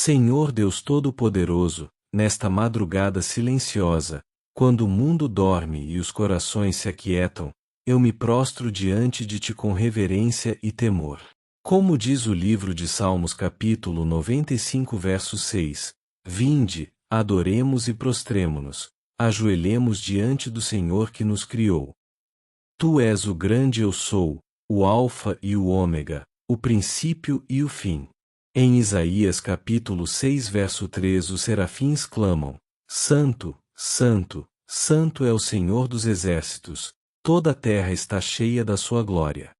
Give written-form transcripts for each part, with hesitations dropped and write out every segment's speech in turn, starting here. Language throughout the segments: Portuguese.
Senhor Deus Todo-Poderoso, nesta madrugada silenciosa, quando o mundo dorme e os corações se aquietam, eu me prostro diante de Ti com reverência e temor. Como diz o livro de Salmos capítulo 95 verso 6, Vinde, adoremos e prostremo-nos, ajoelhemos diante do Senhor que nos criou. Tu és o grande eu sou, o Alfa e o Ômega, o princípio e o fim. Em Isaías capítulo 6 verso 3 os serafins clamam, Santo, Santo, Santo é o Senhor dos exércitos, toda a terra está cheia da sua glória.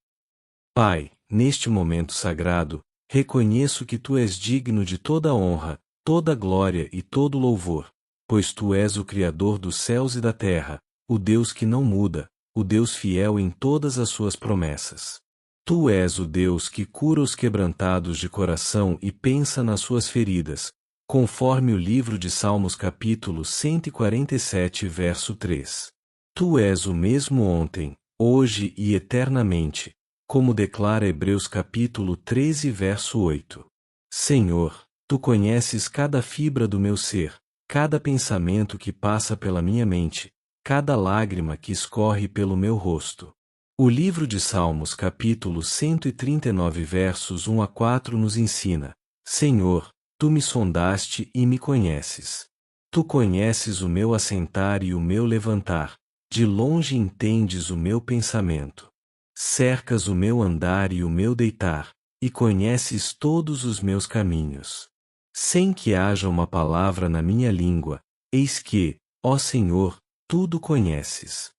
Pai, neste momento sagrado, reconheço que Tu és digno de toda honra, toda glória e todo louvor, pois Tu és o Criador dos céus e da terra, o Deus que não muda, o Deus fiel em todas as suas promessas. Tu és o Deus que cura os quebrantados de coração e pensa nas suas feridas, conforme o livro de Salmos capítulo 147 verso 3. Tu és o mesmo ontem, hoje e eternamente, como declara Hebreus capítulo 13 verso 8. Senhor, Tu conheces cada fibra do meu ser, cada pensamento que passa pela minha mente, cada lágrima que escorre pelo meu rosto. O livro de Salmos capítulo 139 versos 1 a 4 nos ensina, Senhor, Tu me sondaste e me conheces. Tu conheces o meu assentar e o meu levantar, de longe entendes o meu pensamento. Cercas o meu andar e o meu deitar, e conheces todos os meus caminhos. Sem que haja uma palavra na minha língua, eis que, ó Senhor, tudo conheces.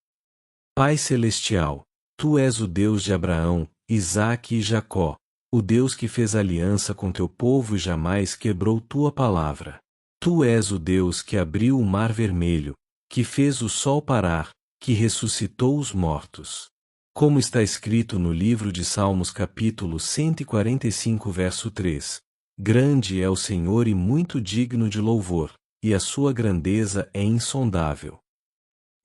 Pai Celestial, Tu és o Deus de Abraão, Isaque e Jacó, o Deus que fez aliança com Teu povo e jamais quebrou Tua palavra. Tu és o Deus que abriu o mar vermelho, que fez o sol parar, que ressuscitou os mortos. Como está escrito no livro de Salmos capítulo 145 verso 3, Grande é o Senhor e muito digno de louvor, e a sua grandeza é insondável.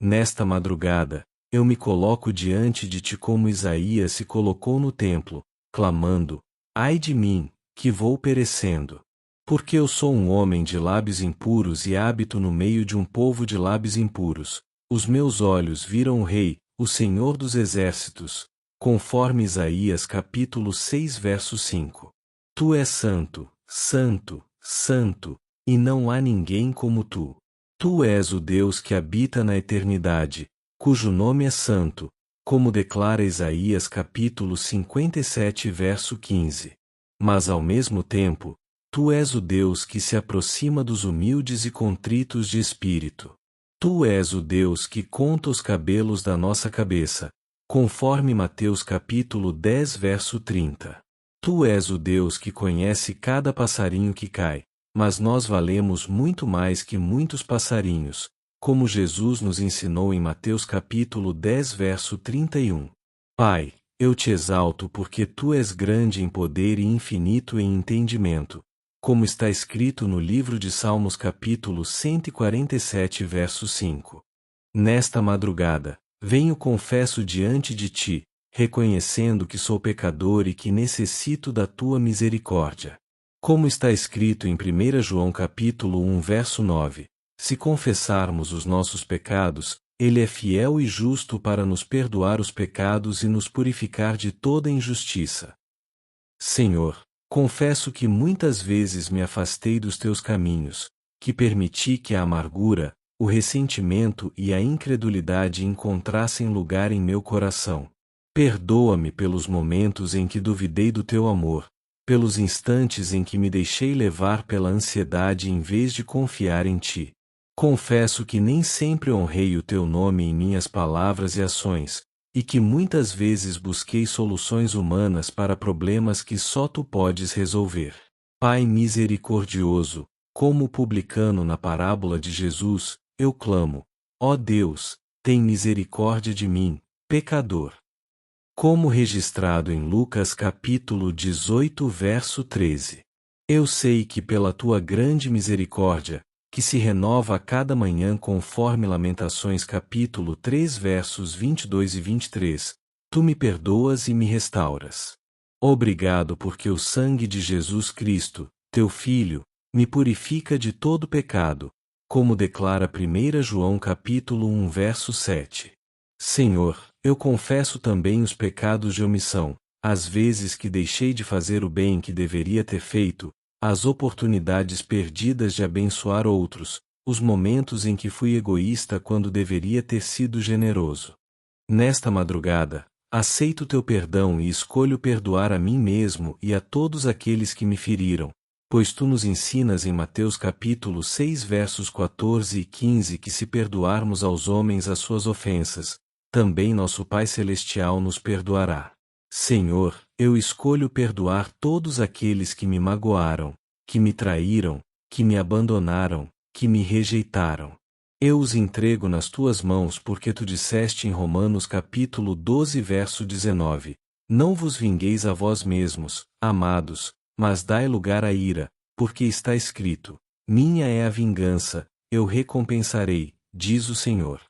Nesta madrugada, eu me coloco diante de Ti como Isaías se colocou no templo, clamando, Ai de mim, que vou perecendo. Porque eu sou um homem de lábios impuros e habito no meio de um povo de lábios impuros. Os meus olhos viram o Rei, o Senhor dos exércitos, conforme Isaías capítulo 6 verso 5. Tu és santo, santo, santo, e não há ninguém como Tu. Tu és o Deus que habita na eternidade, cujo nome é santo, como declara Isaías capítulo 57 verso 15. Mas ao mesmo tempo, Tu és o Deus que se aproxima dos humildes e contritos de espírito. Tu és o Deus que conta os cabelos da nossa cabeça, conforme Mateus capítulo 10 verso 30. Tu és o Deus que conhece cada passarinho que cai, mas nós valemos muito mais que muitos passarinhos, como Jesus nos ensinou em Mateus capítulo 10 verso 31. Pai, eu Te exalto porque Tu és grande em poder e infinito em entendimento, como está escrito no livro de Salmos capítulo 147 verso 5. Nesta madrugada, venho confesso diante de Ti, reconhecendo que sou pecador e que necessito da Tua misericórdia. Como está escrito em 1 João capítulo 1 verso 9, se confessarmos os nossos pecados, Ele é fiel e justo para nos perdoar os pecados e nos purificar de toda injustiça. Senhor, confesso que muitas vezes me afastei dos Teus caminhos, que permiti que a amargura, o ressentimento e a incredulidade encontrassem lugar em meu coração. Perdoa-me pelos momentos em que duvidei do Teu amor, pelos instantes em que me deixei levar pela ansiedade em vez de confiar em Ti. Confesso que nem sempre honrei o Teu nome em minhas palavras e ações, e que muitas vezes busquei soluções humanas para problemas que só Tu podes resolver. Pai misericordioso, como o publicano na parábola de Jesus, eu clamo, ó Deus, tem misericórdia de mim, pecador. Como registrado em Lucas capítulo 18 verso 13. Eu sei que pela Tua grande misericórdia, que se renova a cada manhã conforme Lamentações capítulo 3 versos 22 e 23, Tu me perdoas e me restauras. Obrigado porque o sangue de Jesus Cristo, Teu Filho, me purifica de todo pecado, como declara 1 João capítulo 1 verso 7. Senhor, eu confesso também os pecados de omissão, as vezes que deixei de fazer o bem que deveria ter feito, as oportunidades perdidas de abençoar outros, os momentos em que fui egoísta quando deveria ter sido generoso. Nesta madrugada, aceito teu perdão e escolho perdoar a mim mesmo e a todos aqueles que me feriram, pois tu nos ensinas em Mateus capítulo 6 versos 14 e 15 que se perdoarmos aos homens as suas ofensas, também nosso Pai Celestial nos perdoará. Senhor, eu escolho perdoar todos aqueles que me magoaram, que me traíram, que me abandonaram, que me rejeitaram. Eu os entrego nas tuas mãos porque tu disseste em Romanos capítulo 12 verso 19, não vos vingueis a vós mesmos, amados, mas dai lugar à ira, porque está escrito, minha é a vingança, eu recompensarei, diz o Senhor.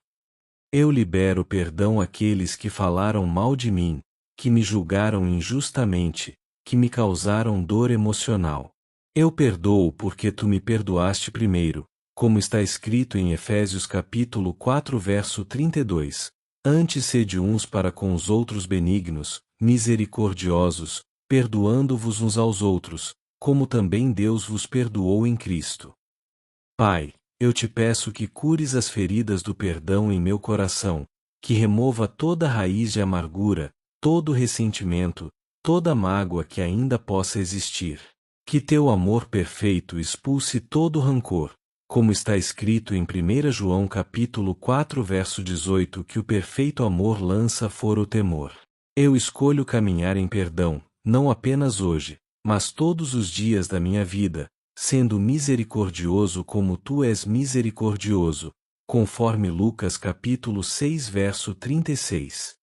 Eu libero perdão àqueles que falaram mal de mim, que me julgaram injustamente, que me causaram dor emocional. Eu perdoo porque tu me perdoaste primeiro, como está escrito em Efésios capítulo 4 verso 32. Antes sede uns para com os outros benignos, misericordiosos, perdoando-vos uns aos outros, como também Deus vos perdoou em Cristo. Pai, eu te peço que cures as feridas do perdão em meu coração, que remova toda raiz de amargura, todo ressentimento, toda mágoa que ainda possa existir. Que teu amor perfeito expulse todo rancor, como está escrito em 1 João capítulo 4 verso 18 que o perfeito amor lança fora o temor. Eu escolho caminhar em perdão, não apenas hoje, mas todos os dias da minha vida, sendo misericordioso como tu és misericordioso, conforme Lucas capítulo 6 verso 36.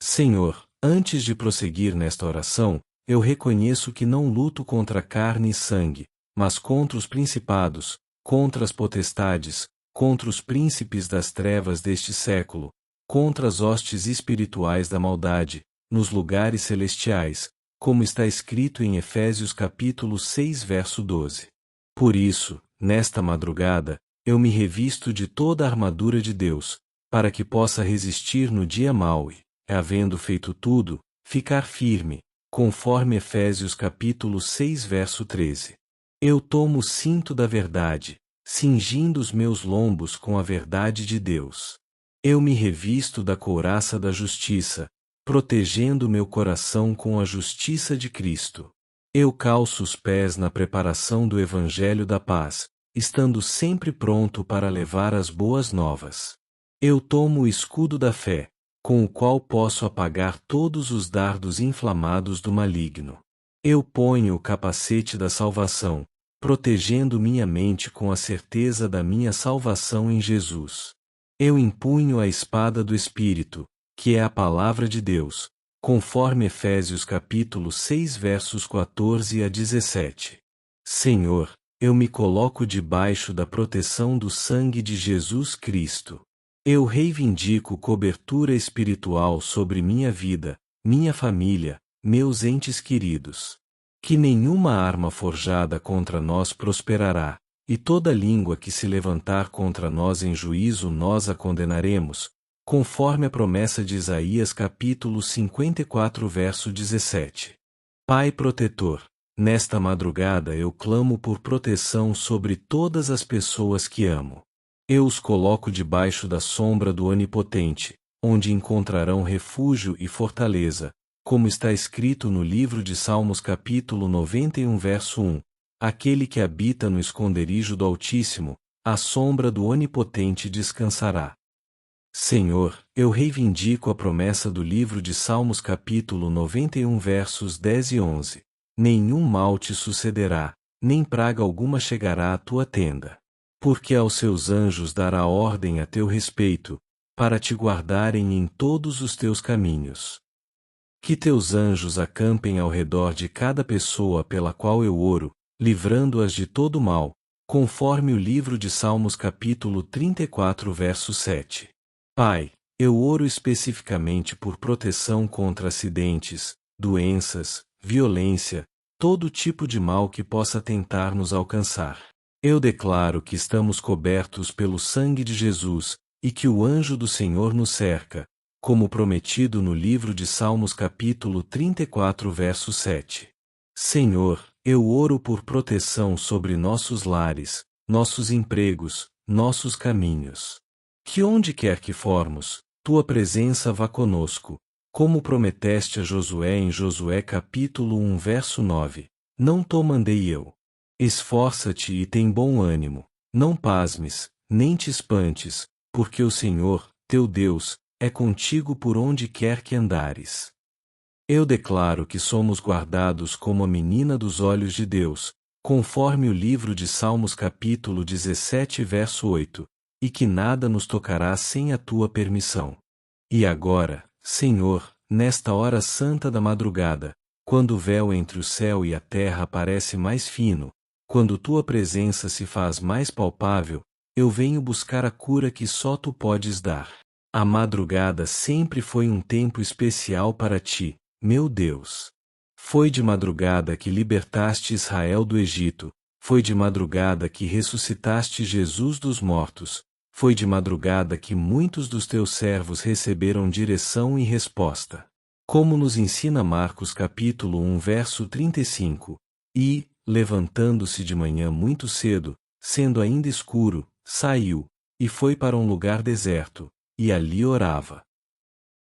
Senhor, antes de prosseguir nesta oração, eu reconheço que não luto contra carne e sangue, mas contra os principados, contra as potestades, contra os príncipes das trevas deste século, contra as hostes espirituais da maldade, nos lugares celestiais, como está escrito em Efésios capítulo 6 verso 12. Por isso, nesta madrugada, eu me revisto de toda a armadura de Deus, para que possa resistir no dia mau e, havendo feito tudo, ficar firme, conforme Efésios capítulo 6 verso 13. Eu tomo o cinto da verdade, cingindo os meus lombos com a verdade de Deus. Eu me revisto da couraça da justiça, protegendo meu coração com a justiça de Cristo. Eu calço os pés na preparação do Evangelho da paz, estando sempre pronto para levar as boas novas. Eu tomo o escudo da fé, com o qual posso apagar todos os dardos inflamados do maligno. Eu ponho o capacete da salvação, protegendo minha mente com a certeza da minha salvação em Jesus. Eu empunho a espada do Espírito, que é a palavra de Deus, conforme Efésios capítulo 6 versos 14 a 17. Senhor, eu me coloco debaixo da proteção do sangue de Jesus Cristo. Eu reivindico cobertura espiritual sobre minha vida, minha família, meus entes queridos. Que nenhuma arma forjada contra nós prosperará, e toda língua que se levantar contra nós em juízo nós a condenaremos, conforme a promessa de Isaías capítulo 54 verso 17. Pai protetor, nesta madrugada eu clamo por proteção sobre todas as pessoas que amo. Eu os coloco debaixo da sombra do Onipotente, onde encontrarão refúgio e fortaleza, como está escrito no livro de Salmos capítulo 91 verso 1, aquele que habita no esconderijo do Altíssimo, à sombra do Onipotente descansará. Senhor, eu reivindico a promessa do livro de Salmos capítulo 91 versos 10 e 11. Nenhum mal te sucederá, nem praga alguma chegará à tua tenda. Porque aos seus anjos dará ordem a teu respeito, para te guardarem em todos os teus caminhos. Que teus anjos acampem ao redor de cada pessoa pela qual eu oro, livrando-as de todo mal, conforme o livro de Salmos capítulo 34 verso 7. Pai, eu oro especificamente por proteção contra acidentes, doenças, violência, todo tipo de mal que possa tentar nos alcançar. Eu declaro que estamos cobertos pelo sangue de Jesus, e que o anjo do Senhor nos cerca, como prometido no livro de Salmos capítulo 34 verso 7. Senhor, eu oro por proteção sobre nossos lares, nossos empregos, nossos caminhos. Que onde quer que formos, tua presença vá conosco, como prometeste a Josué em Josué capítulo 1 verso 9. Não te mandei eu. Esforça-te e tem bom ânimo, não pasmes, nem te espantes, porque o Senhor, teu Deus, é contigo por onde quer que andares. Eu declaro que somos guardados como a menina dos olhos de Deus, conforme o livro de Salmos capítulo 17 verso 8, e que nada nos tocará sem a tua permissão. E agora, Senhor, nesta hora santa da madrugada, quando o véu entre o céu e a terra parece mais fino, quando tua presença se faz mais palpável, eu venho buscar a cura que só tu podes dar. A madrugada sempre foi um tempo especial para ti, meu Deus. Foi de madrugada que libertaste Israel do Egito, foi de madrugada que ressuscitaste Jesus dos mortos, foi de madrugada que muitos dos teus servos receberam direção e resposta. Como nos ensina Marcos capítulo 1 verso 35, e, levantando-se de manhã muito cedo, sendo ainda escuro, saiu, e foi para um lugar deserto, e ali orava.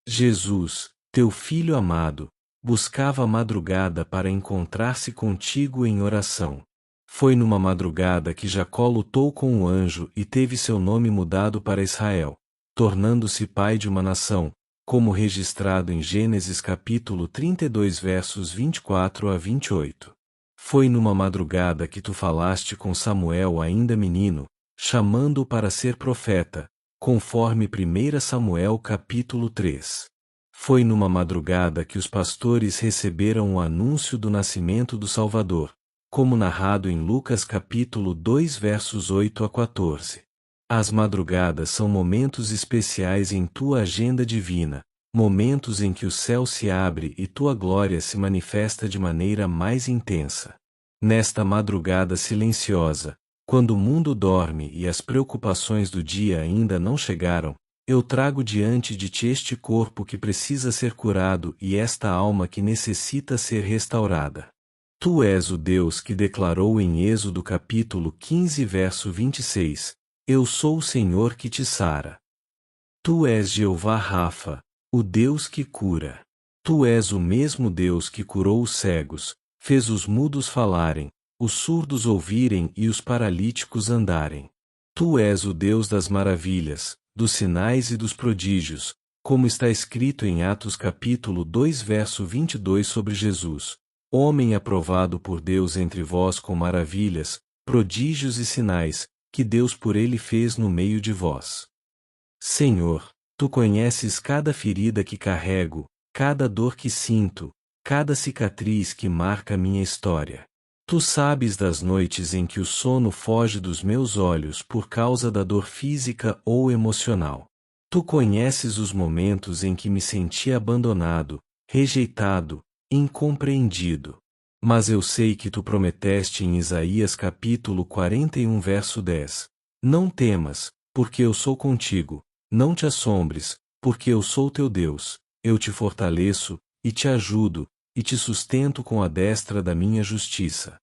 Jesus, teu Filho amado, buscava a madrugada para encontrar-se contigo em oração. Foi numa madrugada que Jacó lutou com o anjo e teve seu nome mudado para Israel, tornando-se pai de uma nação, como registrado em Gênesis capítulo 32 versos 24 a 28. Foi numa madrugada que tu falaste com Samuel ainda menino, chamando-o para ser profeta, conforme 1 Samuel capítulo 3. Foi numa madrugada que os pastores receberam o anúncio do nascimento do Salvador, como narrado em Lucas capítulo 2 versos 8 a 14. As madrugadas são momentos especiais em tua agenda divina, momentos em que o céu se abre e tua glória se manifesta de maneira mais intensa. Nesta madrugada silenciosa, quando o mundo dorme e as preocupações do dia ainda não chegaram, eu trago diante de ti este corpo que precisa ser curado e esta alma que necessita ser restaurada. Tu és o Deus que declarou em Êxodo capítulo 15 verso 26, eu sou o Senhor que te sara. Tu és Jeová Rafa, o Deus que cura. Tu és o mesmo Deus que curou os cegos, fez os mudos falarem, os surdos ouvirem e os paralíticos andarem. Tu és o Deus das maravilhas, dos sinais e dos prodígios, como está escrito em Atos capítulo 2 verso 22 sobre Jesus, homem aprovado por Deus entre vós com maravilhas, prodígios e sinais, que Deus por ele fez no meio de vós. Senhor, tu conheces cada ferida que carrego, cada dor que sinto, cada cicatriz que marca minha história. Tu sabes das noites em que o sono foge dos meus olhos por causa da dor física ou emocional. Tu conheces os momentos em que me senti abandonado, rejeitado, incompreendido. Mas eu sei que tu prometeste em Isaías capítulo 41 verso 10. Não temas, porque eu sou contigo, não te assombres, porque eu sou teu Deus, eu te fortaleço, e te ajudo, e te sustento com a destra da minha justiça.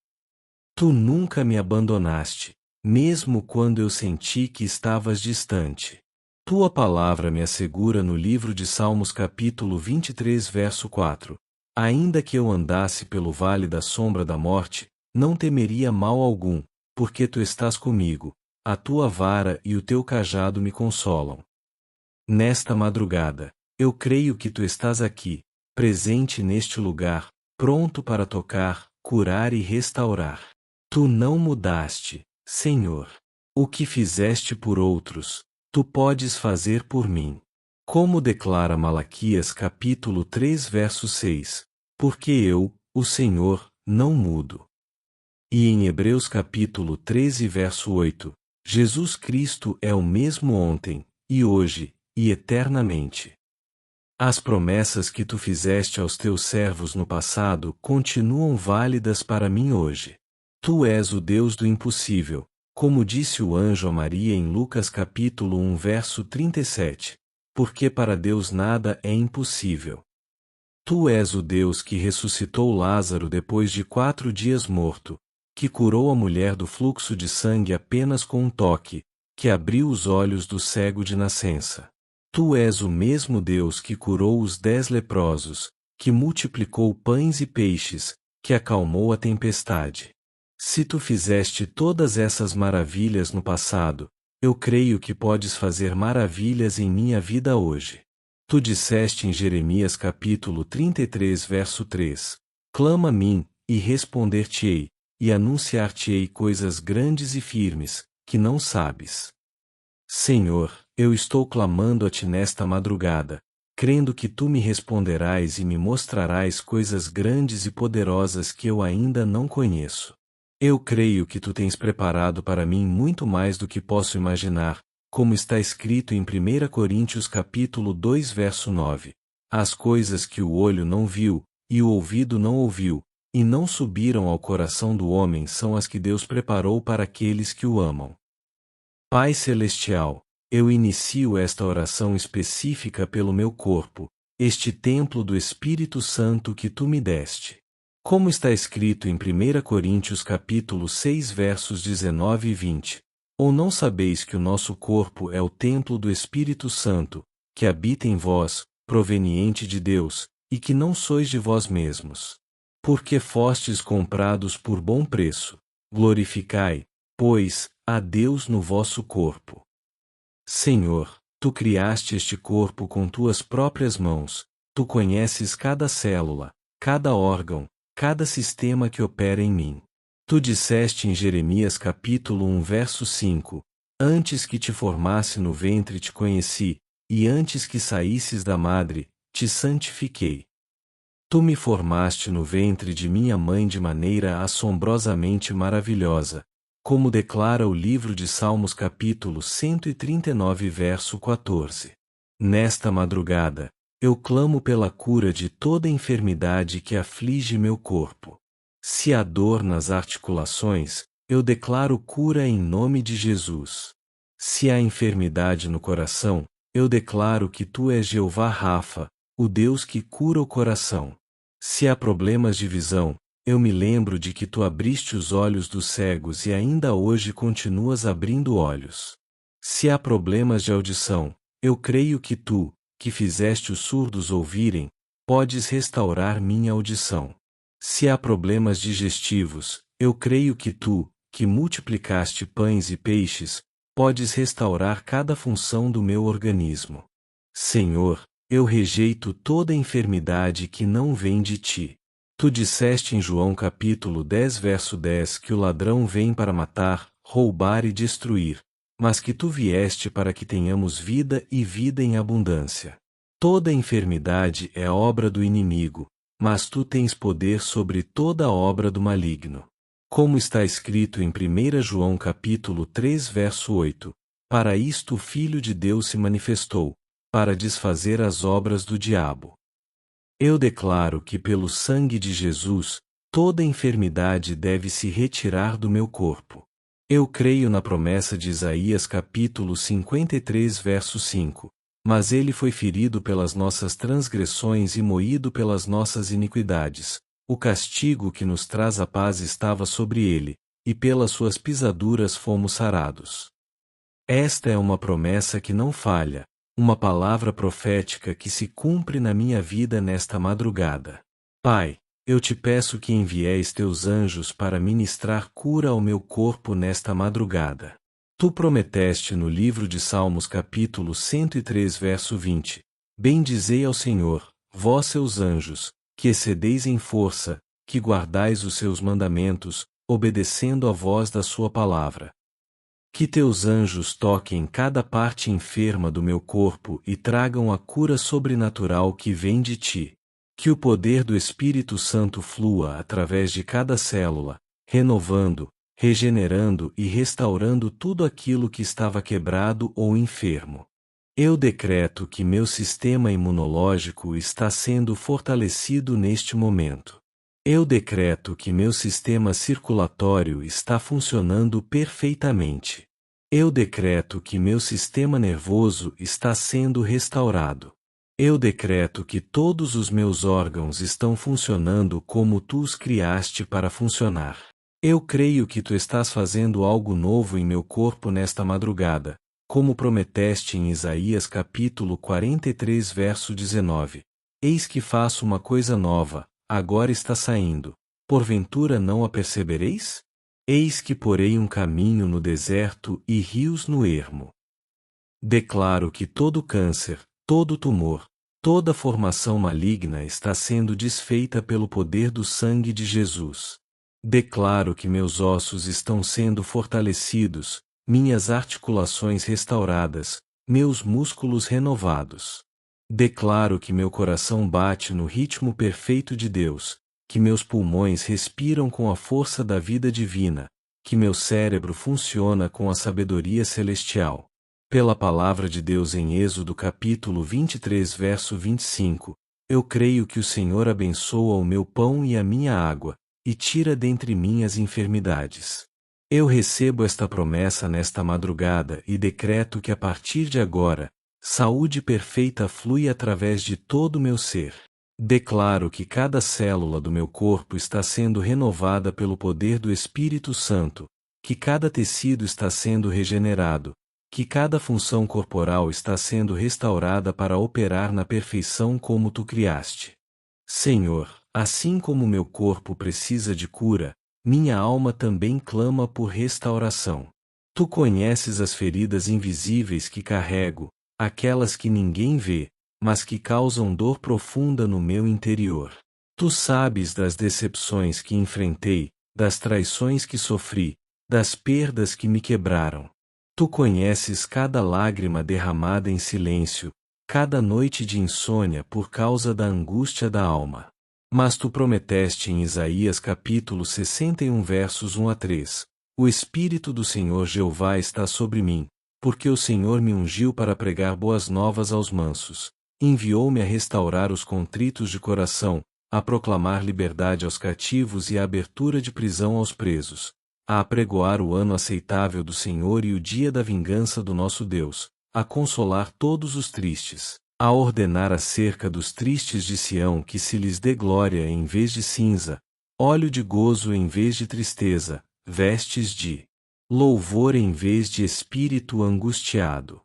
Tu nunca me abandonaste, mesmo quando eu senti que estavas distante. Tua palavra me assegura no livro de Salmos capítulo 23 verso 4. Ainda que eu andasse pelo vale da sombra da morte, não temeria mal algum, porque tu estás comigo, a tua vara e o teu cajado me consolam. Nesta madrugada, eu creio que tu estás aqui, presente neste lugar, pronto para tocar, curar e restaurar. Tu não mudaste, Senhor. O que fizeste por outros, tu podes fazer por mim. Como declara Malaquias capítulo 3 verso 6, porque eu, o Senhor, não mudo. E em Hebreus capítulo 13 verso 8, Jesus Cristo é o mesmo ontem, e hoje, e eternamente. As promessas que tu fizeste aos teus servos no passado continuam válidas para mim hoje. Tu és o Deus do impossível, como disse o anjo a Maria em Lucas capítulo 1 verso 37, porque para Deus nada é impossível. Tu és o Deus que ressuscitou Lázaro depois de 4 dias morto, que curou a mulher do fluxo de sangue apenas com um toque, que abriu os olhos do cego de nascença. Tu és o mesmo Deus que curou os 10 leprosos, que multiplicou pães e peixes, que acalmou a tempestade. Se tu fizeste todas essas maravilhas no passado, eu creio que podes fazer maravilhas em minha vida hoje. Tu disseste em Jeremias capítulo 33 verso 3, clama a mim, e responder-te-ei, e anunciar-te-ei coisas grandes e firmes, que não sabes. Senhor, eu estou clamando a ti nesta madrugada, crendo que tu me responderás e me mostrarás coisas grandes e poderosas que eu ainda não conheço. Eu creio que tu tens preparado para mim muito mais do que posso imaginar, como está escrito em 1 Coríntios capítulo 2 verso 9. As coisas que o olho não viu, e o ouvido não ouviu, e não subiram ao coração do homem são as que Deus preparou para aqueles que o amam. Pai Celestial, eu inicio esta oração específica pelo meu corpo, este templo do Espírito Santo que tu me deste. Como está escrito em 1 Coríntios capítulo 6 versos 19 e 20, ou não sabeis que o nosso corpo é o templo do Espírito Santo, que habita em vós, proveniente de Deus, e que não sois de vós mesmos? Porque fostes comprados por bom preço. Glorificai, pois, a Deus no vosso corpo. Senhor, tu criaste este corpo com tuas próprias mãos, tu conheces cada célula, cada órgão, cada sistema que opera em mim. Tu disseste em Jeremias capítulo 1 verso 5, antes que te formasse no ventre te conheci, e antes que saísses da madre, te santifiquei. Tu me formaste no ventre de minha mãe de maneira assombrosamente maravilhosa, como declara o livro de Salmos capítulo 139 verso 14. Nesta madrugada, eu clamo pela cura de toda enfermidade que aflige meu corpo. Se há dor nas articulações, eu declaro cura em nome de Jesus. Se há enfermidade no coração, eu declaro que tu és Jeová Rafa, o Deus que cura o coração. Se há problemas de visão, eu me lembro de que tu abriste os olhos dos cegos e ainda hoje continuas abrindo olhos. Se há problemas de audição, eu creio que tu, que fizeste os surdos ouvirem, podes restaurar minha audição. Se há problemas digestivos, eu creio que tu, que multiplicaste pães e peixes, podes restaurar cada função do meu organismo. Senhor, eu rejeito toda enfermidade que não vem de ti. Tu disseste em João capítulo 10 verso 10 que o ladrão vem para matar, roubar e destruir, mas que tu vieste para que tenhamos vida e vida em abundância. Toda enfermidade é obra do inimigo, mas tu tens poder sobre toda a obra do maligno. Como está escrito em 1 João capítulo 3 verso 8, para isto o Filho de Deus se manifestou, para desfazer as obras do diabo. Eu declaro que pelo sangue de Jesus, toda enfermidade deve se retirar do meu corpo. Eu creio na promessa de Isaías capítulo 53 verso 5. Mas ele foi ferido pelas nossas transgressões e moído pelas nossas iniquidades. O castigo que nos traz a paz estava sobre ele, e pelas suas pisaduras fomos sarados. Esta é uma promessa que não falha, uma palavra profética que se cumpre na minha vida nesta madrugada. Pai, eu te peço que envieis teus anjos para ministrar cura ao meu corpo nesta madrugada. Tu prometeste no livro de Salmos capítulo 103 verso 20, bendizei ao Senhor, vós seus anjos, que excedeis em força, que guardais os seus mandamentos, obedecendo a voz da sua palavra. Que teus anjos toquem cada parte enferma do meu corpo e tragam a cura sobrenatural que vem de ti. Que o poder do Espírito Santo flua através de cada célula, renovando, regenerando e restaurando tudo aquilo que estava quebrado ou enfermo. Eu decreto que meu sistema imunológico está sendo fortalecido neste momento. Eu decreto que meu sistema circulatório está funcionando perfeitamente. Eu decreto que meu sistema nervoso está sendo restaurado. Eu decreto que todos os meus órgãos estão funcionando como tu os criaste para funcionar. Eu creio que tu estás fazendo algo novo em meu corpo nesta madrugada, como prometeste em Isaías capítulo 43 verso 19. Eis que faço uma coisa nova, agora está saindo. Porventura não a percebereis? Eis que porei um caminho no deserto e rios no ermo. Declaro que todo câncer, todo tumor, toda formação maligna está sendo desfeita pelo poder do sangue de Jesus. Declaro que meus ossos estão sendo fortalecidos, minhas articulações restauradas, meus músculos renovados. Declaro que meu coração bate no ritmo perfeito de Deus, que meus pulmões respiram com a força da vida divina, que meu cérebro funciona com a sabedoria celestial. Pela palavra de Deus em Êxodo capítulo 23 verso 25, eu creio que o Senhor abençoa o meu pão e a minha água, e tira dentre mim as enfermidades. Eu recebo esta promessa nesta madrugada e decreto que a partir de agora, saúde perfeita flui através de todo o meu ser. Declaro que cada célula do meu corpo está sendo renovada pelo poder do Espírito Santo, que cada tecido está sendo regenerado, que cada função corporal está sendo restaurada para operar na perfeição como tu criaste. Senhor, assim como meu corpo precisa de cura, minha alma também clama por restauração. Tu conheces as feridas invisíveis que carrego, aquelas que ninguém vê, mas que causam dor profunda no meu interior. Tu sabes das decepções que enfrentei, das traições que sofri, das perdas que me quebraram. Tu conheces cada lágrima derramada em silêncio, cada noite de insônia por causa da angústia da alma. Mas tu prometeste em Isaías capítulo 61 versos 1 a 3, o Espírito do Senhor Jeová está sobre mim, porque o Senhor me ungiu para pregar boas novas aos mansos, enviou-me a restaurar os contritos de coração, a proclamar liberdade aos cativos e a abertura de prisão aos presos, a apregoar o ano aceitável do Senhor e o dia da vingança do nosso Deus, a consolar todos os tristes, a ordenar acerca dos tristes de Sião que se lhes dê glória em vez de cinza, óleo de gozo em vez de tristeza, vestes de louvor em vez de espírito angustiado.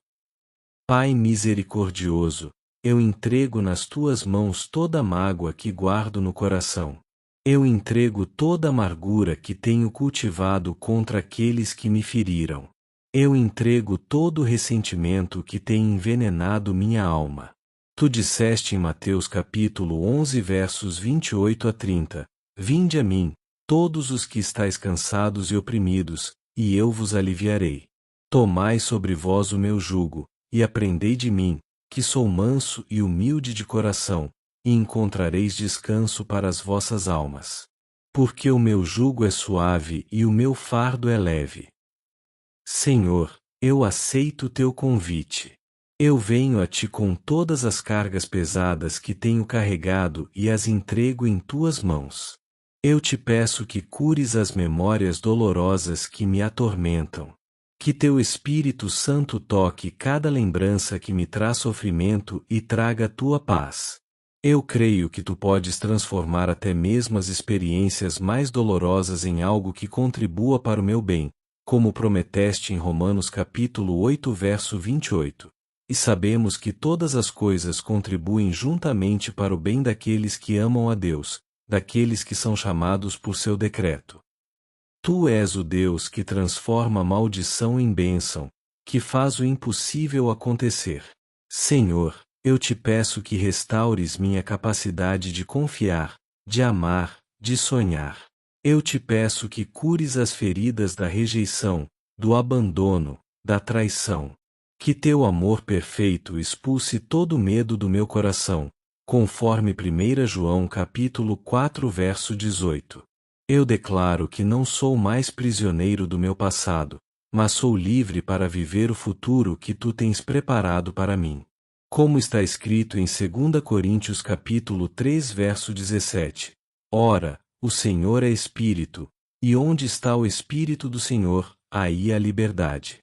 Pai misericordioso, eu entrego nas tuas mãos toda a mágoa que guardo no coração. Eu entrego toda a amargura que tenho cultivado contra aqueles que me feriram. Eu entrego todo o ressentimento que tem envenenado minha alma. Tu disseste em Mateus capítulo 11 versos 28 a 30, Vinde a mim, todos os que estáis cansados e oprimidos, e eu vos aliviarei. Tomai sobre vós o meu jugo, e aprendei de mim, que sou manso e humilde de coração, e encontrareis descanso para as vossas almas. Porque o meu jugo é suave e o meu fardo é leve. Senhor, eu aceito teu convite. Eu venho a ti com todas as cargas pesadas que tenho carregado e as entrego em tuas mãos. Eu te peço que cures as memórias dolorosas que me atormentam. Que teu Espírito Santo toque cada lembrança que me traz sofrimento e traga tua paz. Eu creio que tu podes transformar até mesmo as experiências mais dolorosas em algo que contribua para o meu bem, como prometeste em Romanos capítulo 8 verso 28. E sabemos que todas as coisas contribuem juntamente para o bem daqueles que amam a Deus, daqueles que são chamados por seu decreto. Tu és o Deus que transforma a maldição em bênção, que faz o impossível acontecer. Senhor, eu te peço que restaures minha capacidade de confiar, de amar, de sonhar. Eu te peço que cures as feridas da rejeição, do abandono, da traição. Que teu amor perfeito expulse todo medo do meu coração, conforme 1 João capítulo 4 verso 18. Eu declaro que não sou mais prisioneiro do meu passado, mas sou livre para viver o futuro que tu tens preparado para mim. Como está escrito em 2 Coríntios capítulo 3 verso 17. Ora, o Senhor é Espírito, e onde está o Espírito do Senhor, aí há liberdade.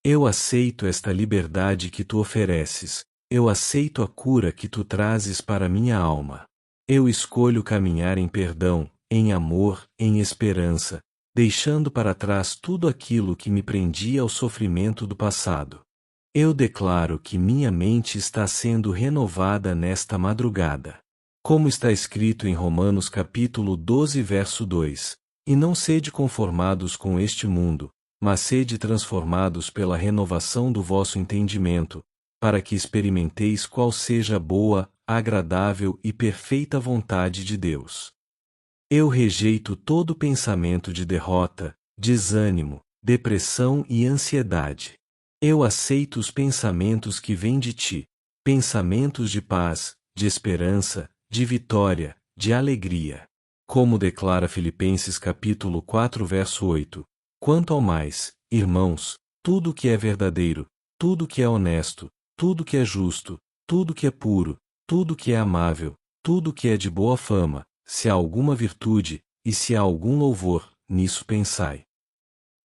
Eu aceito esta liberdade que tu ofereces, eu aceito a cura que tu trazes para minha alma. Eu escolho caminhar em perdão, em amor, em esperança, deixando para trás tudo aquilo que me prendia ao sofrimento do passado. Eu declaro que minha mente está sendo renovada nesta madrugada. Como está escrito em Romanos capítulo 12 verso 2, e não sede conformados com este mundo, mas sede transformados pela renovação do vosso entendimento, para que experimenteis qual seja a boa, agradável e perfeita vontade de Deus. Eu rejeito todo pensamento de derrota, desânimo, depressão e ansiedade. Eu aceito os pensamentos que vêm de ti, pensamentos de paz, de esperança, de vitória, de alegria. Como declara Filipenses capítulo 4 verso 8, quanto ao mais, irmãos, tudo que é verdadeiro, tudo que é honesto, tudo que é justo, tudo que é puro, tudo que é amável, tudo que é de boa fama, se há alguma virtude, e se há algum louvor, nisso pensai.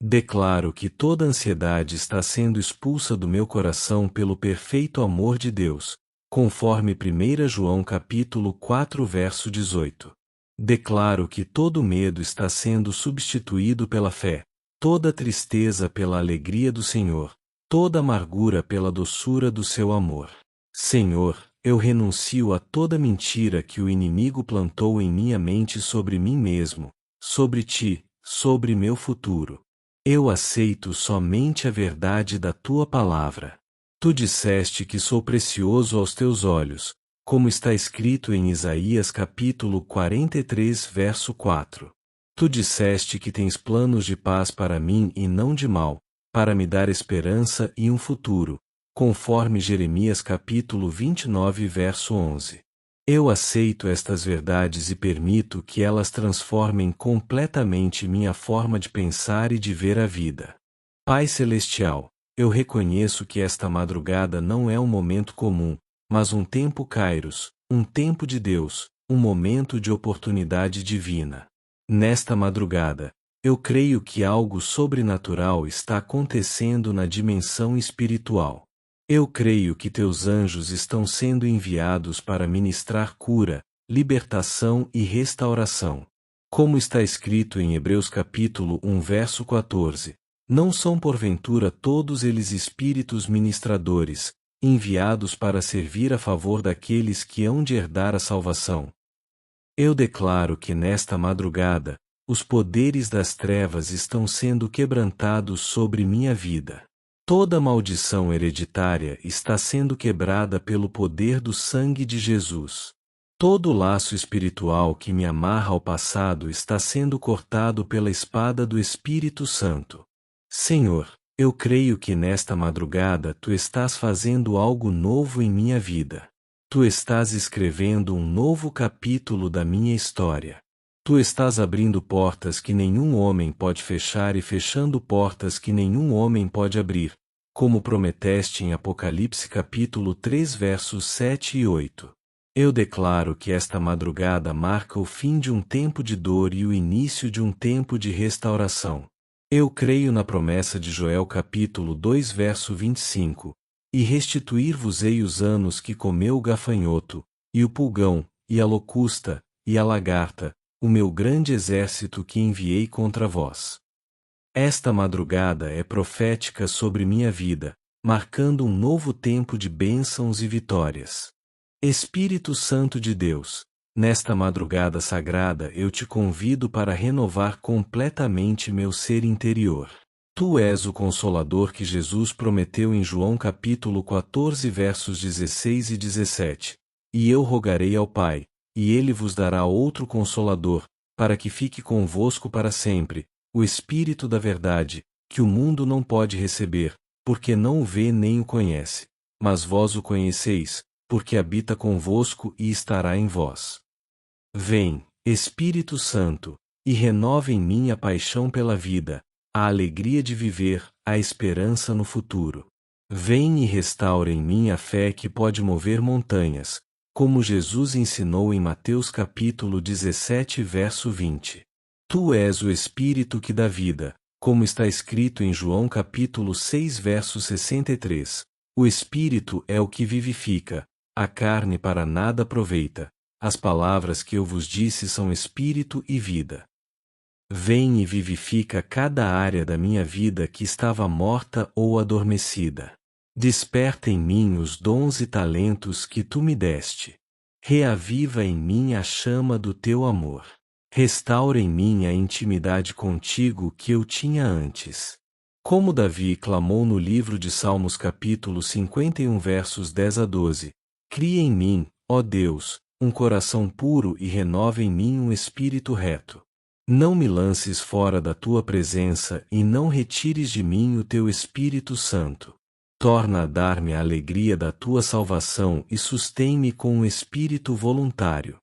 Declaro que toda ansiedade está sendo expulsa do meu coração pelo perfeito amor de Deus, conforme 1 João capítulo 4 verso 18. Declaro que todo medo está sendo substituído pela fé, toda tristeza pela alegria do Senhor, toda amargura pela doçura do seu amor. Senhor, eu renuncio a toda mentira que o inimigo plantou em minha mente sobre mim mesmo, sobre ti, sobre meu futuro. Eu aceito somente a verdade da tua palavra. Tu disseste que sou precioso aos teus olhos, como está escrito em Isaías capítulo 43 verso 4. Tu disseste que tens planos de paz para mim e não de mal, para me dar esperança e um futuro, conforme Jeremias capítulo 29 verso 11. Eu aceito estas verdades e permito que elas transformem completamente minha forma de pensar e de ver a vida. Pai Celestial, eu reconheço que esta madrugada não é um momento comum, mas um tempo Kairos, um tempo de Deus, um momento de oportunidade divina. Nesta madrugada, eu creio que algo sobrenatural está acontecendo na dimensão espiritual. Eu creio que teus anjos estão sendo enviados para ministrar cura, libertação e restauração. Como está escrito em Hebreus capítulo 1 verso 14, não são porventura todos eles espíritos ministradores, enviados para servir a favor daqueles que hão de herdar a salvação. Eu declaro que nesta madrugada, os poderes das trevas estão sendo quebrantados sobre minha vida. Toda maldição hereditária está sendo quebrada pelo poder do sangue de Jesus. Todo laço espiritual que me amarra ao passado está sendo cortado pela espada do Espírito Santo. Senhor, eu creio que nesta madrugada tu estás fazendo algo novo em minha vida. Tu estás escrevendo um novo capítulo da minha história. Tu estás abrindo portas que nenhum homem pode fechar e fechando portas que nenhum homem pode abrir, como prometeste em Apocalipse capítulo 3 versos 7 e 8. Eu declaro que esta madrugada marca o fim de um tempo de dor e o início de um tempo de restauração. Eu creio na promessa de Joel capítulo 2 verso 25, e restituir-vos-ei os anos que comeu o gafanhoto, e o pulgão, e a locusta, e a lagarta, o meu grande exército que enviei contra vós. Esta madrugada é profética sobre minha vida, marcando um novo tempo de bênçãos e vitórias. Espírito Santo de Deus, nesta madrugada sagrada eu te convido para renovar completamente meu ser interior. Tu és o Consolador que Jesus prometeu em João capítulo 14 versos 16 e 17. E eu rogarei ao Pai, e Ele vos dará outro Consolador, para que fique convosco para sempre, o Espírito da verdade, que o mundo não pode receber, porque não o vê nem o conhece. Mas vós o conheceis, porque habita convosco e estará em vós. Vem, Espírito Santo, e renova em mim a paixão pela vida, a alegria de viver, a esperança no futuro. Vem e restaura em mim a fé que pode mover montanhas, como Jesus ensinou em Mateus capítulo 17 verso 20. Tu és o Espírito que dá vida, como está escrito em João capítulo 6 verso 63. O Espírito é o que vivifica, a carne para nada aproveita. As palavras que eu vos disse são Espírito e vida. Vem e vivifica cada área da minha vida que estava morta ou adormecida. Desperta em mim os dons e talentos que tu me deste. Reaviva em mim a chama do teu amor. Restaura em mim a intimidade contigo que eu tinha antes. Como Davi clamou no livro de Salmos capítulo 51 versos 10 a 12, cria em mim, ó Deus, um coração puro e renova em mim um espírito reto. Não me lances fora da tua presença e não retires de mim o teu Espírito Santo. Torna a dar-me a alegria da tua salvação e sustém-me com um espírito voluntário.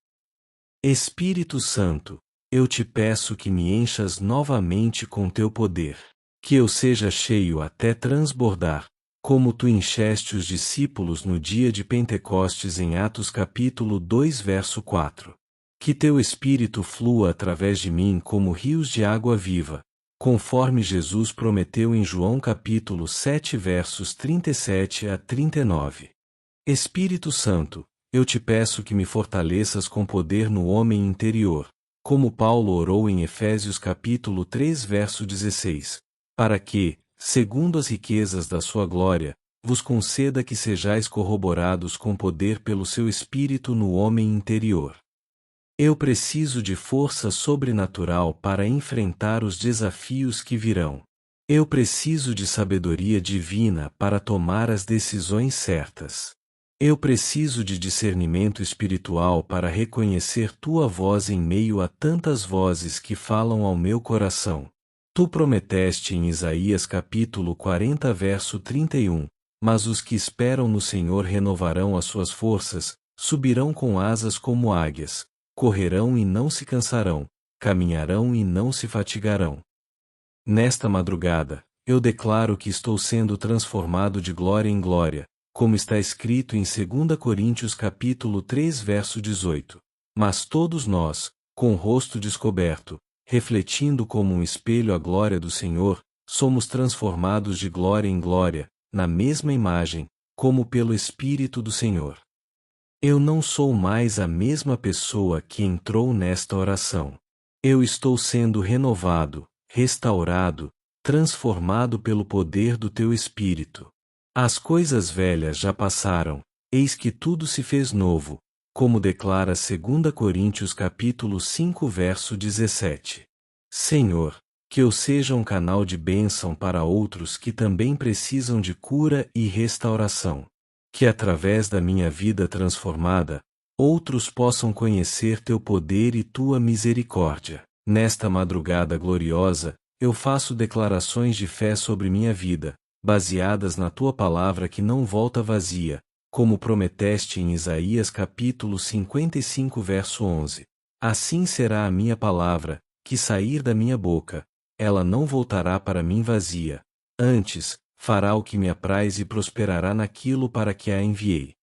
Espírito Santo, eu te peço que me enchas novamente com teu poder, que eu seja cheio até transbordar, como tu encheste os discípulos no dia de Pentecostes em Atos capítulo 2 verso 4. Que teu Espírito flua através de mim como rios de água viva, conforme Jesus prometeu em João capítulo 7 versos 37 a 39. Espírito Santo, eu te peço que me fortaleças com poder no homem interior, como Paulo orou em Efésios capítulo 3 verso 16, para que, segundo as riquezas da sua glória, vos conceda que sejais corroborados com poder pelo seu Espírito no homem interior. Eu preciso de força sobrenatural para enfrentar os desafios que virão. Eu preciso de sabedoria divina para tomar as decisões certas. Eu preciso de discernimento espiritual para reconhecer tua voz em meio a tantas vozes que falam ao meu coração. Tu prometeste em Isaías capítulo 40 verso 31, mas os que esperam no Senhor renovarão as suas forças, subirão com asas como águias. Correrão e não se cansarão, caminharão e não se fatigarão. Nesta madrugada, eu declaro que estou sendo transformado de glória em glória, como está escrito em 2 Coríntios capítulo 3 verso 18. Mas todos nós, com o rosto descoberto, refletindo como um espelho a glória do Senhor, somos transformados de glória em glória, na mesma imagem, como pelo Espírito do Senhor. Eu não sou mais a mesma pessoa que entrou nesta oração. Eu estou sendo renovado, restaurado, transformado pelo poder do teu Espírito. As coisas velhas já passaram, eis que tudo se fez novo, como declara 2 Coríntios capítulo 5 verso 17. Senhor, que eu seja um canal de bênção para outros que também precisam de cura e restauração. Que através da minha vida transformada, outros possam conhecer teu poder e tua misericórdia. Nesta madrugada gloriosa, eu faço declarações de fé sobre minha vida, baseadas na tua palavra que não volta vazia, como prometeste em Isaías capítulo 55 verso 11. Assim será a minha palavra, que sair da minha boca, ela não voltará para mim vazia. Antes, fará o que me apraz e prosperará naquilo para que a enviei.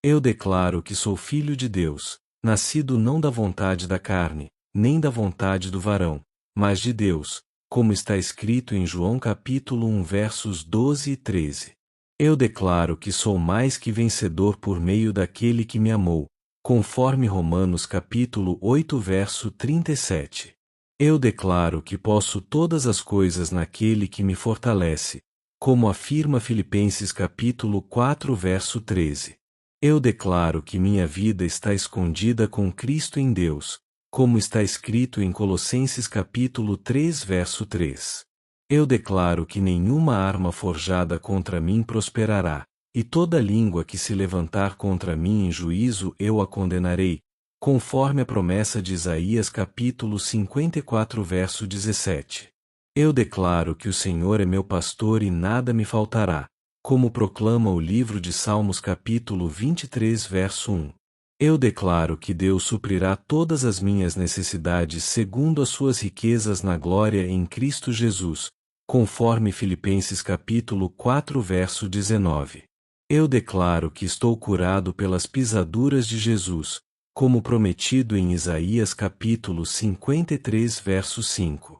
Eu declaro que sou filho de Deus, nascido não da vontade da carne, nem da vontade do varão, mas de Deus, como está escrito em João capítulo 1 versos 12 e 13. Eu declaro que sou mais que vencedor por meio daquele que me amou, conforme Romanos capítulo 8 verso 37. Eu declaro que posso todas as coisas naquele que me fortalece, como afirma Filipenses capítulo 4 verso 13. Eu declaro que minha vida está escondida com Cristo em Deus, como está escrito em Colossenses capítulo 3 verso 3. Eu declaro que nenhuma arma forjada contra mim prosperará, e toda língua que se levantar contra mim em juízo eu a condenarei, conforme a promessa de Isaías capítulo 54 verso 17. Eu declaro que o Senhor é meu pastor e nada me faltará, como proclama o livro de Salmos capítulo 23 verso 1. Eu declaro que Deus suprirá todas as minhas necessidades segundo as suas riquezas na glória em Cristo Jesus, conforme Filipenses capítulo 4 verso 19. Eu declaro que estou curado pelas pisaduras de Jesus, como prometido em Isaías capítulo 53 verso 5.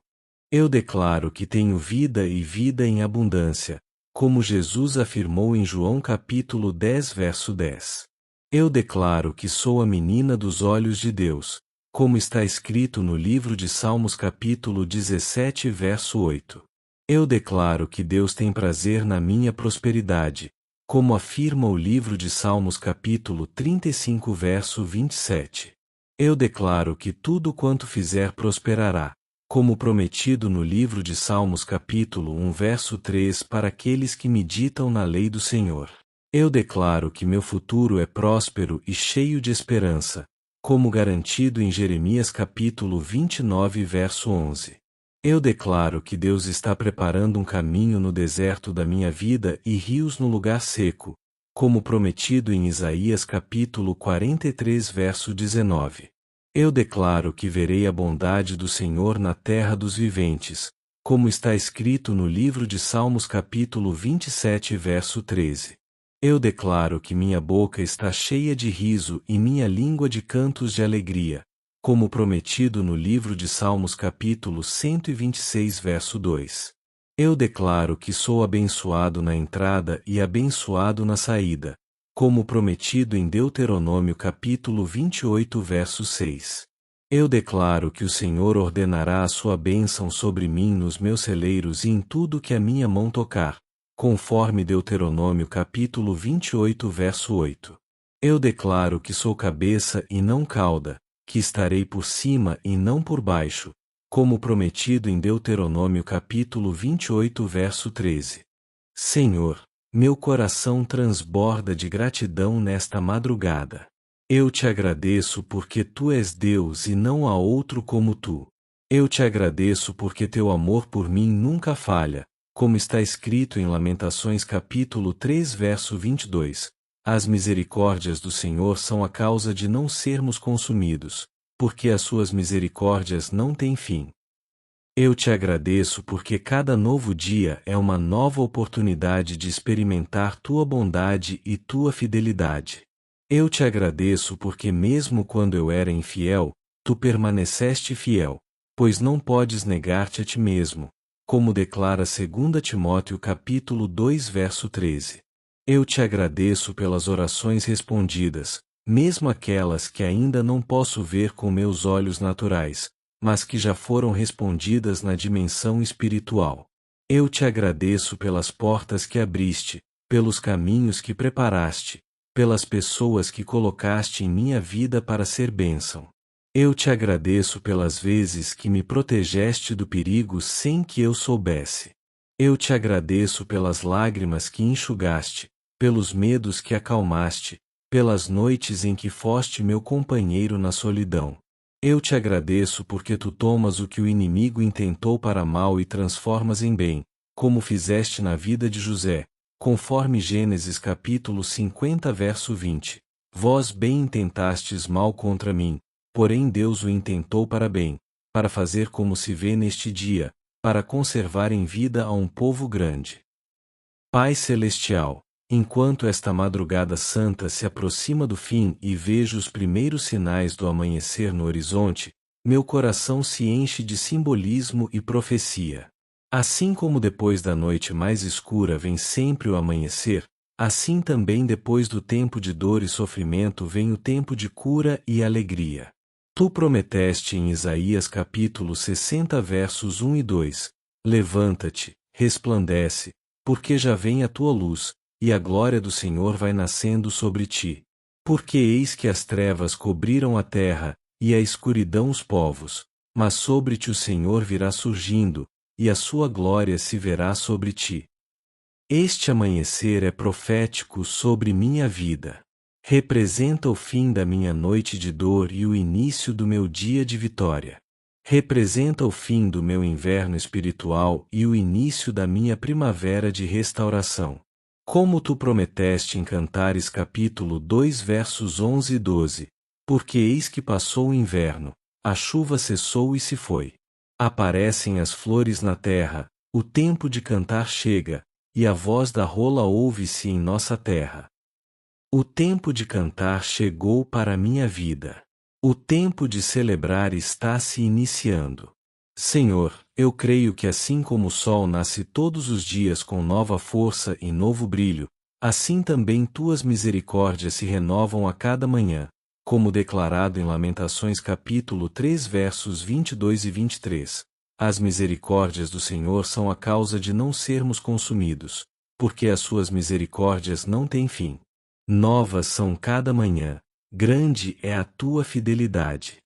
Eu declaro que tenho vida e vida em abundância, como Jesus afirmou em João capítulo 10 verso 10. Eu declaro que sou a menina dos olhos de Deus, como está escrito no livro de Salmos capítulo 17 verso 8. Eu declaro que Deus tem prazer na minha prosperidade, como afirma o livro de Salmos capítulo 35 verso 27. Eu declaro que tudo quanto fizer prosperará, como prometido no livro de Salmos capítulo 1 verso 3 para aqueles que meditam na lei do Senhor. Eu declaro que meu futuro é próspero e cheio de esperança, como garantido em Jeremias capítulo 29 verso 11. Eu declaro que Deus está preparando um caminho no deserto da minha vida e rios no lugar seco, como prometido em Isaías capítulo 43 verso 19. Eu declaro que verei a bondade do Senhor na terra dos viventes, como está escrito no livro de Salmos capítulo 27 verso 13. Eu declaro que minha boca está cheia de riso e minha língua de cantos de alegria, como prometido no livro de Salmos capítulo 126 verso 2. Eu declaro que sou abençoado na entrada e abençoado na saída, como prometido em Deuteronômio capítulo 28 verso 6. Eu declaro que o Senhor ordenará a sua bênção sobre mim nos meus celeiros e em tudo que a minha mão tocar, conforme Deuteronômio capítulo 28 verso 8. Eu declaro que sou cabeça e não cauda, que estarei por cima e não por baixo, como prometido em Deuteronômio capítulo 28 verso 13. Senhor, meu coração transborda de gratidão nesta madrugada. Eu te agradeço porque tu és Deus e não há outro como tu. Eu te agradeço porque teu amor por mim nunca falha, como está escrito em Lamentações capítulo 3 verso 22. As misericórdias do Senhor são a causa de não sermos consumidos, porque as suas misericórdias não têm fim. Eu te agradeço porque cada novo dia é uma nova oportunidade de experimentar tua bondade e tua fidelidade. Eu te agradeço porque mesmo quando eu era infiel, tu permaneceste fiel, pois não podes negar-te a ti mesmo, como declara 2 Timóteo capítulo 2 verso 13. Eu te agradeço pelas orações respondidas, mesmo aquelas que ainda não posso ver com meus olhos naturais, mas que já foram respondidas na dimensão espiritual. Eu te agradeço pelas portas que abriste, pelos caminhos que preparaste, pelas pessoas que colocaste em minha vida para ser bênção. Eu te agradeço pelas vezes que me protegeste do perigo sem que eu soubesse. Eu te agradeço pelas lágrimas que enxugaste, pelos medos que acalmaste, pelas noites em que foste meu companheiro na solidão. Eu te agradeço porque tu tomas o que o inimigo intentou para mal e transformas em bem, como fizeste na vida de José, conforme Gênesis capítulo 50 verso 20. Vós bem intentastes mal contra mim, porém Deus o intentou para bem, para fazer como se vê neste dia, para conservar em vida a um povo grande. Pai Celestial, enquanto esta madrugada santa se aproxima do fim e vejo os primeiros sinais do amanhecer no horizonte, meu coração se enche de simbolismo e profecia. Assim como depois da noite mais escura vem sempre o amanhecer, assim também depois do tempo de dor e sofrimento vem o tempo de cura e alegria. Tu prometeste em Isaías capítulo 60 versos 1 e 2, levanta-te, resplandece, porque já vem a tua luz, e a glória do Senhor vai nascendo sobre ti. Porque eis que as trevas cobriram a terra, e a escuridão os povos, mas sobre ti o Senhor virá surgindo, e a sua glória se verá sobre ti. Este amanhecer é profético sobre minha vida. Representa o fim da minha noite de dor e o início do meu dia de vitória. Representa o fim do meu inverno espiritual e o início da minha primavera de restauração. Como tu prometeste em Cantares capítulo 2 versos 11 e 12, porque eis que passou o inverno, a chuva cessou e se foi. Aparecem as flores na terra, O tempo de cantar chega, e a voz da rola ouve-se em nossa terra. O tempo de cantar chegou para a minha vida. O tempo de celebrar está se iniciando. Senhor, eu creio que assim como o sol nasce todos os dias com nova força e novo brilho, assim também tuas misericórdias se renovam a cada manhã, como declarado em Lamentações capítulo 3 versos 22 e 23. As misericórdias do Senhor são a causa de não sermos consumidos, porque as suas misericórdias não têm fim. Novas são cada manhã, grande é a tua fidelidade.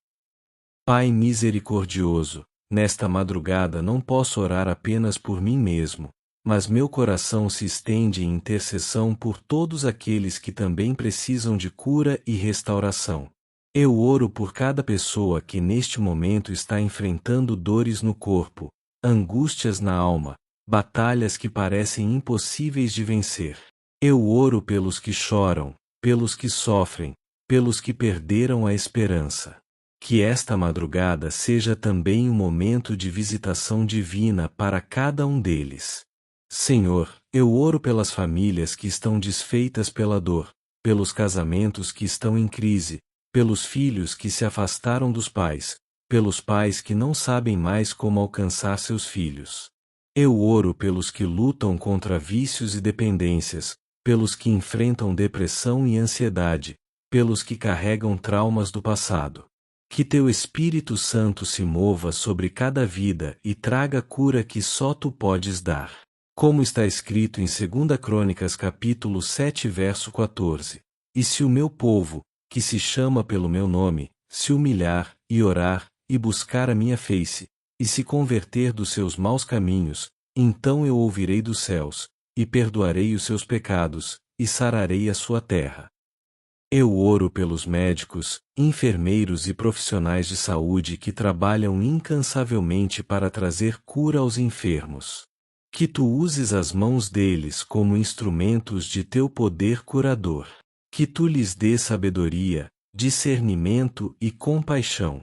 Pai misericordioso, nesta madrugada não posso orar apenas por mim mesmo, mas meu coração se estende em intercessão por todos aqueles que também precisam de cura e restauração. Eu oro por cada pessoa que neste momento está enfrentando dores no corpo, angústias na alma, batalhas que parecem impossíveis de vencer. Eu oro pelos que choram, pelos que sofrem, pelos que perderam a esperança. Que esta madrugada seja também um momento de visitação divina para cada um deles. Senhor, eu oro pelas famílias que estão desfeitas pela dor, pelos casamentos que estão em crise, pelos filhos que se afastaram dos pais, pelos pais que não sabem mais como alcançar seus filhos. Eu oro pelos que lutam contra vícios e dependências, pelos que enfrentam depressão e ansiedade, pelos que carregam traumas do passado. Que teu Espírito Santo se mova sobre cada vida e traga cura que só tu podes dar. Como está escrito em 2 Crônicas capítulo 7 verso 14. E se o meu povo, que se chama pelo meu nome, se humilhar, e orar, e buscar a minha face, e se converter dos seus maus caminhos, então eu ouvirei dos céus, e perdoarei os seus pecados, e sararei a sua terra. Eu oro pelos médicos, enfermeiros e profissionais de saúde que trabalham incansavelmente para trazer cura aos enfermos. Que tu uses as mãos deles como instrumentos de teu poder curador. Que tu lhes dê sabedoria, discernimento e compaixão.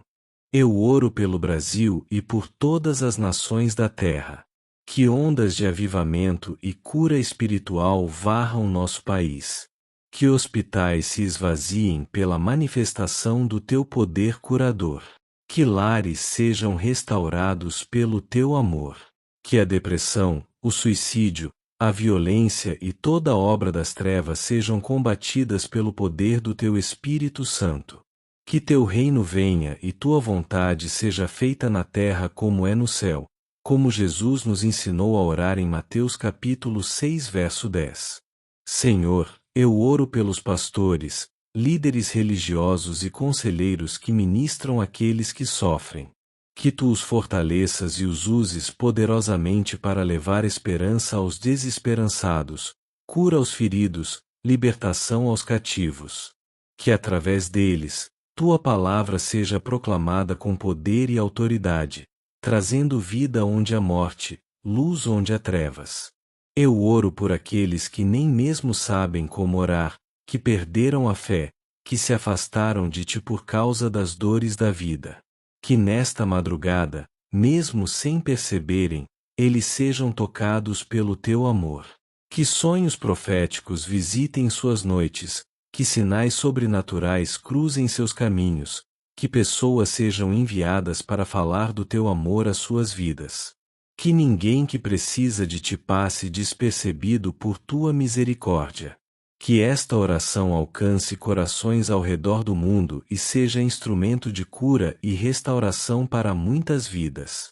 Eu oro pelo Brasil e por todas as nações da terra. Que ondas de avivamento e cura espiritual varram nosso país. Que hospitais se esvaziem pela manifestação do teu poder curador. Que lares sejam restaurados pelo teu amor. Que a depressão, o suicídio, a violência e toda obra das trevas sejam combatidas pelo poder do teu Espírito Santo. Que teu reino venha e tua vontade seja feita na terra como é no céu, como Jesus nos ensinou a orar em Mateus capítulo 6 verso 10. Senhor, eu oro pelos pastores, líderes religiosos e conselheiros que ministram àqueles que sofrem. Que tu os fortaleças e os uses poderosamente para levar esperança aos desesperançados, cura aos feridos, libertação aos cativos. Que através deles, tua palavra seja proclamada com poder e autoridade, trazendo vida onde há morte, luz onde há trevas. Eu oro por aqueles que nem mesmo sabem como orar, que perderam a fé, que se afastaram de ti por causa das dores da vida. Que nesta madrugada, mesmo sem perceberem, eles sejam tocados pelo teu amor. Que sonhos proféticos visitem suas noites, que sinais sobrenaturais cruzem seus caminhos, que pessoas sejam enviadas para falar do teu amor às suas vidas. Que ninguém que precisa de ti passe despercebido por tua misericórdia. Que esta oração alcance corações ao redor do mundo e seja instrumento de cura e restauração para muitas vidas.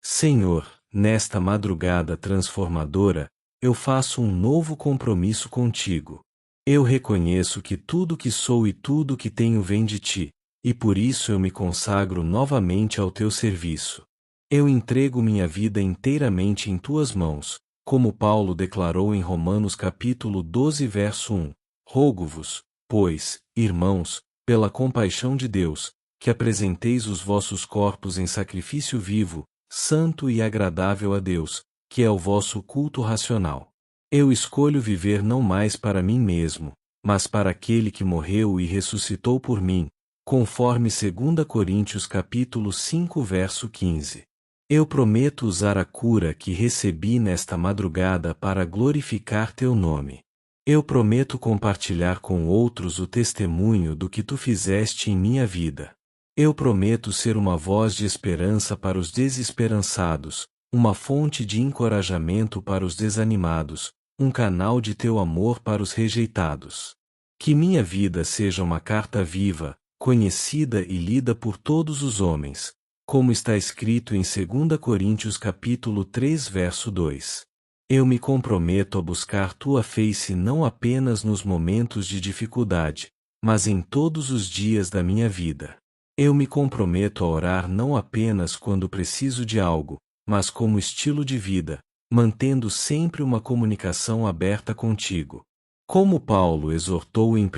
Senhor, nesta madrugada transformadora, eu faço um novo compromisso contigo. Eu reconheço que tudo que sou e tudo que tenho vem de ti, e por isso eu me consagro novamente ao teu serviço. Eu entrego minha vida inteiramente em tuas mãos, como Paulo declarou em Romanos capítulo 12 verso 1. Rogo-vos, pois, irmãos, pela compaixão de Deus, que apresenteis os vossos corpos em sacrifício vivo, santo e agradável a Deus, que é o vosso culto racional. Eu escolho viver não mais para mim mesmo, mas para aquele que morreu e ressuscitou por mim, conforme 2 Coríntios capítulo 5 verso 15. Eu prometo usar a cura que recebi nesta madrugada para glorificar teu nome. Eu prometo compartilhar com outros o testemunho do que tu fizeste em minha vida. Eu prometo ser uma voz de esperança para os desesperançados, uma fonte de encorajamento para os desanimados, um canal de teu amor para os rejeitados. Que minha vida seja uma carta viva, conhecida e lida por todos os homens, como está escrito em 2 Coríntios capítulo 3 verso 2. Eu me comprometo a buscar tua face não apenas nos momentos de dificuldade, mas em todos os dias da minha vida. Eu me comprometo a orar não apenas quando preciso de algo, mas como estilo de vida, mantendo sempre uma comunicação aberta contigo. Como Paulo exortou em 1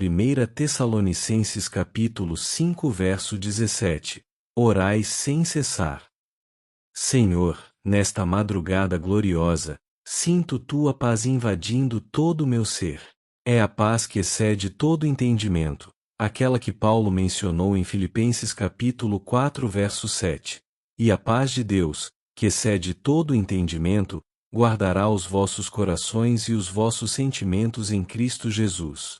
Tessalonicenses capítulo 5 verso 17, orai sem cessar. Senhor, nesta madrugada gloriosa, sinto tua paz invadindo todo o meu ser. É a paz que excede todo entendimento, aquela que Paulo mencionou em Filipenses capítulo 4 verso 7. E a paz de Deus, que excede todo entendimento, guardará os vossos corações e os vossos sentimentos em Cristo Jesus.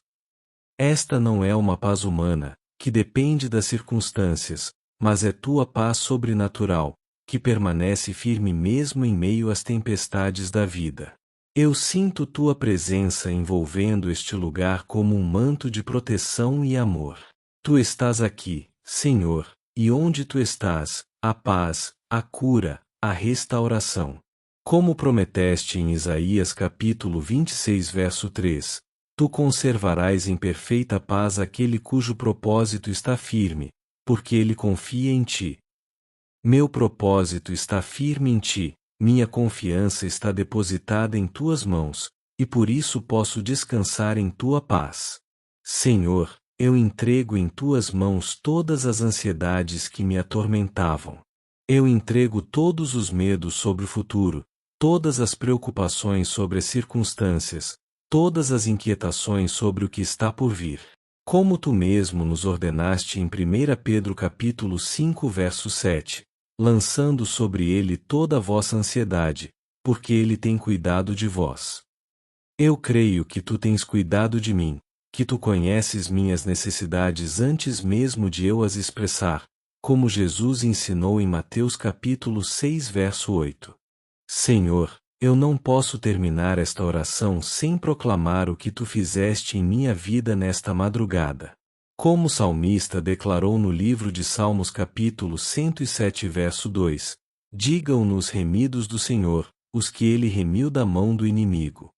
Esta não é uma paz humana, que depende das circunstâncias, mas é tua paz sobrenatural, que permanece firme mesmo em meio às tempestades da vida. Eu sinto tua presença envolvendo este lugar como um manto de proteção e amor. Tu estás aqui, Senhor, e onde tu estás, a paz, a cura, a restauração. Como prometeste em Isaías capítulo 26 verso 3, tu conservarás em perfeita paz aquele cujo propósito está firme, porque ele confia em ti. Meu propósito está firme em ti, minha confiança está depositada em tuas mãos, e por isso posso descansar em tua paz. Senhor, eu entrego em tuas mãos todas as ansiedades que me atormentavam. Eu entrego todos os medos sobre o futuro, todas as preocupações sobre as circunstâncias, todas as inquietações sobre o que está por vir. Como tu mesmo nos ordenaste em 1 Pedro capítulo 5 verso 7, lançando sobre ele toda a vossa ansiedade, porque ele tem cuidado de vós. Eu creio que tu tens cuidado de mim, que tu conheces minhas necessidades antes mesmo de eu as expressar, como Jesus ensinou em Mateus capítulo 6 verso 8. Senhor, eu não posso terminar esta oração sem proclamar o que tu fizeste em minha vida nesta madrugada. Como o salmista declarou no livro de Salmos capítulo 107 verso 2, digam-nos remidos do Senhor, os que ele remiu da mão do inimigo.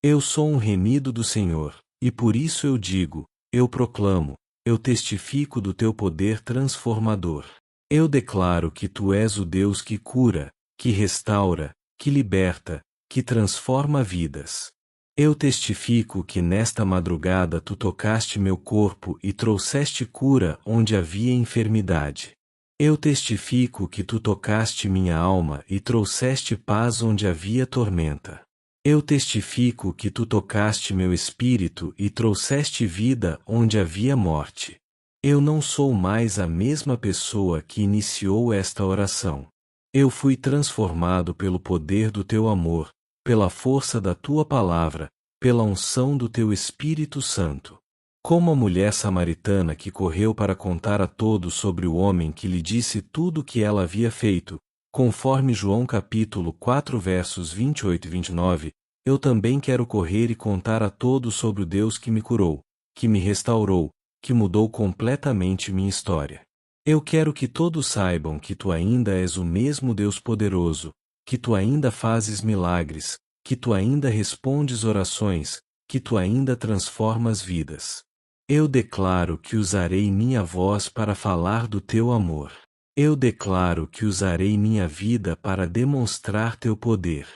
Eu sou um remido do Senhor, e por isso eu digo, eu proclamo, eu testifico do teu poder transformador. Eu declaro que tu és o Deus que cura, que restaura, que liberta, que transforma vidas. Eu testifico que nesta madrugada tu tocaste meu corpo e trouxeste cura onde havia enfermidade. Eu testifico que tu tocaste minha alma e trouxeste paz onde havia tormenta. Eu testifico que tu tocaste meu espírito e trouxeste vida onde havia morte. Eu não sou mais a mesma pessoa que iniciou esta oração. Eu fui transformado pelo poder do teu amor, pela força da tua palavra, pela unção do teu Espírito Santo. Como a mulher samaritana que correu para contar a todos sobre o homem que lhe disse tudo o que ela havia feito, conforme João capítulo 4 versos 28 e 29, eu também quero correr e contar a todos sobre o Deus que me curou, que me restaurou, que mudou completamente minha história. Eu quero que todos saibam que tu ainda és o mesmo Deus poderoso, que tu ainda fazes milagres, que tu ainda respondes orações, que tu ainda transformas vidas. Eu declaro que usarei minha voz para falar do teu amor. Eu declaro que usarei minha vida para demonstrar teu poder.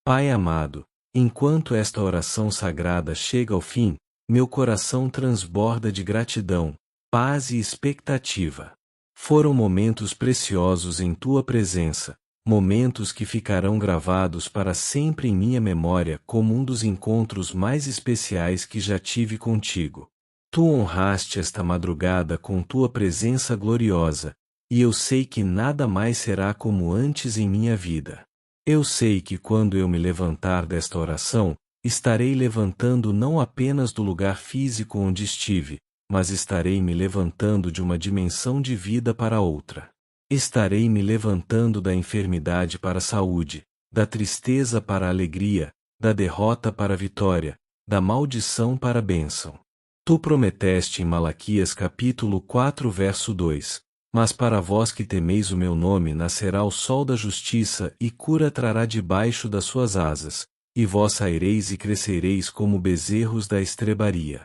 Pai amado, enquanto esta oração sagrada chega ao fim, meu coração transborda de gratidão, paz e expectativa. Foram momentos preciosos em tua presença, momentos que ficarão gravados para sempre em minha memória como um dos encontros mais especiais que já tive contigo. Tu honraste esta madrugada com tua presença gloriosa, e eu sei que nada mais será como antes em minha vida. Eu sei que quando eu me levantar desta oração, estarei levantando não apenas do lugar físico onde estive, mas estarei me levantando de uma dimensão de vida para outra. Estarei me levantando da enfermidade para a saúde, da tristeza para a alegria, da derrota para a vitória, da maldição para a bênção. Tu prometeste em Malaquias capítulo 4 verso 2, mas para vós que temeis o meu nome nascerá o sol da justiça e cura trará debaixo das suas asas, e vós saireis e crescereis como bezerros da estrebaria.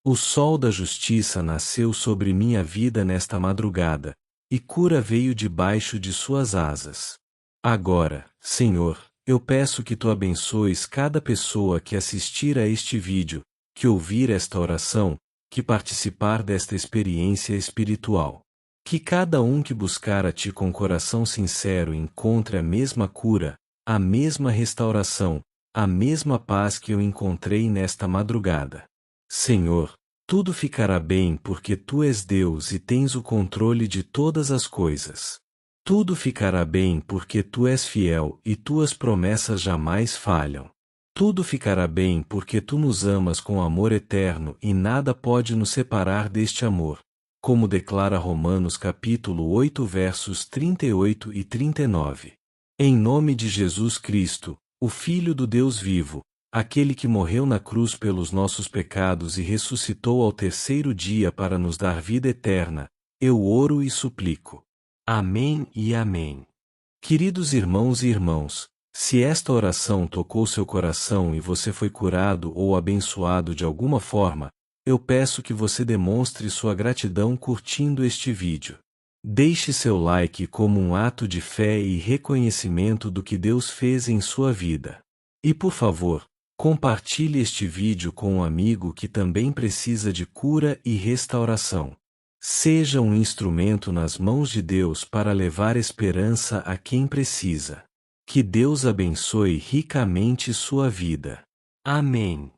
O sol da justiça nasceu sobre minha vida nesta madrugada, e cura veio debaixo de suas asas. Agora, Senhor, eu peço que tu abençoes cada pessoa que assistir a este vídeo, que ouvir esta oração, que participar desta experiência espiritual. Que cada um que buscar a ti com coração sincero encontre a mesma cura, a mesma restauração, a mesma paz que eu encontrei nesta madrugada. Senhor, tudo ficará bem porque tu és Deus e tens o controle de todas as coisas. Tudo ficará bem porque tu és fiel e tuas promessas jamais falham. Tudo ficará bem porque tu nos amas com amor eterno e nada pode nos separar deste amor, como declara Romanos capítulo 8 versos 38 e 39. Em nome de Jesus Cristo, o Filho do Deus vivo, aquele que morreu na cruz pelos nossos pecados e ressuscitou ao terceiro dia para nos dar vida eterna, eu oro e suplico. Amém e amém. Queridos irmãos e irmãos, se esta oração tocou seu coração e você foi curado ou abençoado de alguma forma, eu peço que você demonstre sua gratidão curtindo este vídeo. Deixe seu like como um ato de fé e reconhecimento do que Deus fez em sua vida. E por favor, compartilhe este vídeo com um amigo que também precisa de cura e restauração. Seja um instrumento nas mãos de Deus para levar esperança a quem precisa. Que Deus abençoe ricamente sua vida. Amém.